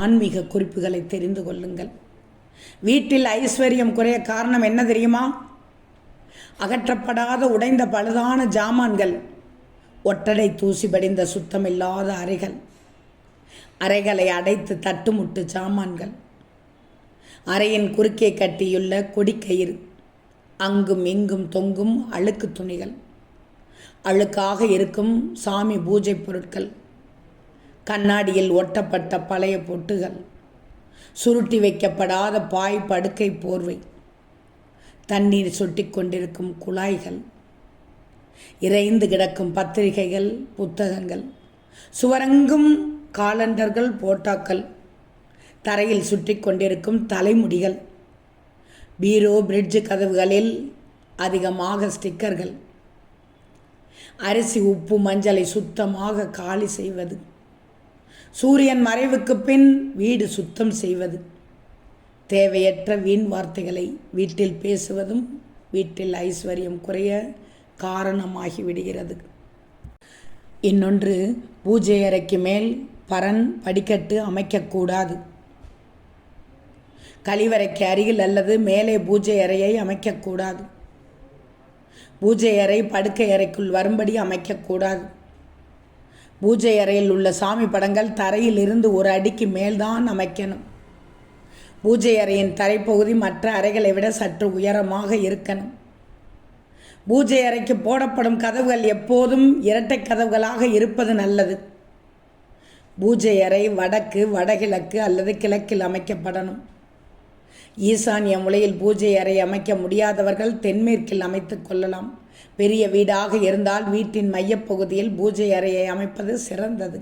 ஆன்மீக குறிப்புகளை தெரிந்து கொள்ளுங்கள். வீட்டில் ஐஸ்வர்யம் குறைய காரணம் என்ன தெரியுமா? அகற்றப்படாத உடைந்த பழுதான ஜாமான்கள், ஒட்டடை தூசி படிந்த சுத்தமில்லாத அறைகளை அடைத்து தட்டுமுட்டு ஜாமான்கள், அறையின் குறுக்கே கட்டியுள்ள கொடிக்கயிறு, அங்கும் இங்கும் தொங்கும் அழுக்கு துணிகள், அழுக்காக இருக்கும் சாமி பூஜை பொருட்கள், கண்ணாடியில் ஒட்டப்பட்ட பழைய பொட்டுகள், சுருட்டி வைக்கப்படாத பாய் படுக்கை போர்வை, தண்ணீர் சொட்டி கொண்டிருக்கும் குழாய்கள், இறைந்து கிடக்கும் பத்திரிகைகள் புத்தகங்கள், சுவரெங்கும் காலண்டர்கள் போட்டாக்கள், தரையில் சுற்றி கொண்டிருக்கும் தலைமுடிகள், பீரோ பிரிட்ஜ் கதவுகளில் அதிகமாக ஸ்டிக்கர்கள், அரிசி உப்பு மஞ்சளை சுத்தமாக காலி செய்வது, சூரியன் மறைவுக்கு பின் வீடு சுத்தம் செய்வது, தேவையற்ற வீண் வார்த்தைகளை வீட்டில் பேசுவதும் வீட்டில் ஐஸ்வர்யம் குறைய காரணமாகி விடுகிறது. இன்னொன்று, பூஜை அறைக்கு மேல் பரன் படிக்கட்டு அமைக்கக்கூடாது. கழிவறைக்கு அருகில் அல்லது மேலே பூஜை அறையை அமைக்கக்கூடாது. பூஜை அறை படுக்கை அறைக்குள் வரும்படி அமைக்கக்கூடாது. பூஜை அறையில் உள்ள சாமி படங்கள் தரையில் இருந்து ஒரு அடிக்கு மேல்தான் அமைக்கணும். பூஜை அறையின் தரைப்பகுதி மற்ற அறைகளை விட சற்று உயரமாக இருக்கணும். பூஜை அறைக்கு போடப்படும் கதவுகள் எப்போதும் இரட்டை கதவுகளாக இருப்பது நல்லது. பூஜை அறை வடக்கு, வடகிழக்கு அல்லது கிழக்கில் அமைக்கப்படணும். ஈசான்ய மூலையில் பூஜை அறை அமைக்க முடியாதவர்கள் தென்மேற்கில் அமைத்து கொள்ளலாம். பெரிய வீடாக இருந்தால் வீட்டின் மையப்பகுதியில் பூஜை அறையை அமைப்பது சிறந்தது.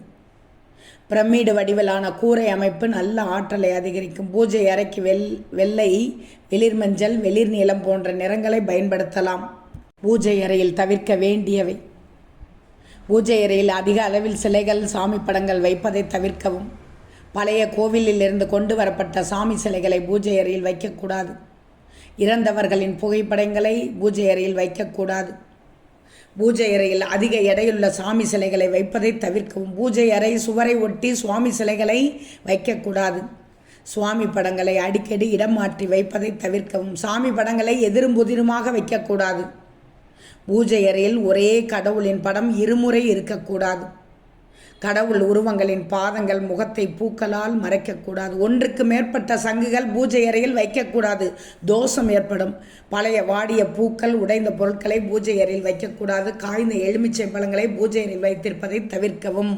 பிரமிடு வடிவிலான கூரை அமைப்பு நல்ல ஆற்றலை அதிகரிக்கும். பூஜை அறைக்கு வெள்ளை, வெளிர் மஞ்சள், வெளிர் நீலம் போன்ற நிறங்களை பயன்படுத்தலாம். பூஜை அறையில் தவிர்க்க வேண்டியவை: பூஜை அறையில் அதிக அளவில் சிலைகள், சாமி படங்கள் வைப்பதை தவிர்க்கவும். பழைய கோவிலில் இருந்து கொண்டு வரப்பட்ட சாமி சிலைகளை பூஜை அறையில் வைக்கக்கூடாது. இறந்தவர்களின் புகைப்படங்களை பூஜை அறையில் வைக்கக்கூடாது. பூஜை அறையில் அதிக எடையுள்ள சாமி சிலைகளை வைப்பதை தவிர்க்கவும். பூஜை அறை சுவரை ஒட்டி சுவாமி சிலைகளை வைக்கக்கூடாது. சுவாமி படங்களை அடிக்கடி இடம் மாற்றி வைப்பதை தவிர்க்கவும். சாமி படங்களை எதிரும் புதிருமாக வைக்கக்கூடாது. பூஜை அறையில் ஒரே கடவுளின் படம் இருமுறை இருக்கக்கூடாது. கடவுள் உருவங்களின் பாதங்கள், முகத்தை பூக்களால் மறைக்கக்கூடாது. ஒன்றுக்கு மேற்பட்ட சங்குகள் பூஜை அறையில் வைக்கக்கூடாது, தோஷம் ஏற்படும். பழைய வாடிய பூக்கள், உடைந்த பொருட்களை பூஜை அறையில் வைக்கக்கூடாது. காய்ந்த எலுமிச்சை பழங்களை பூஜை அறையில் வைத்திருப்பதை தவிர்க்கவும்.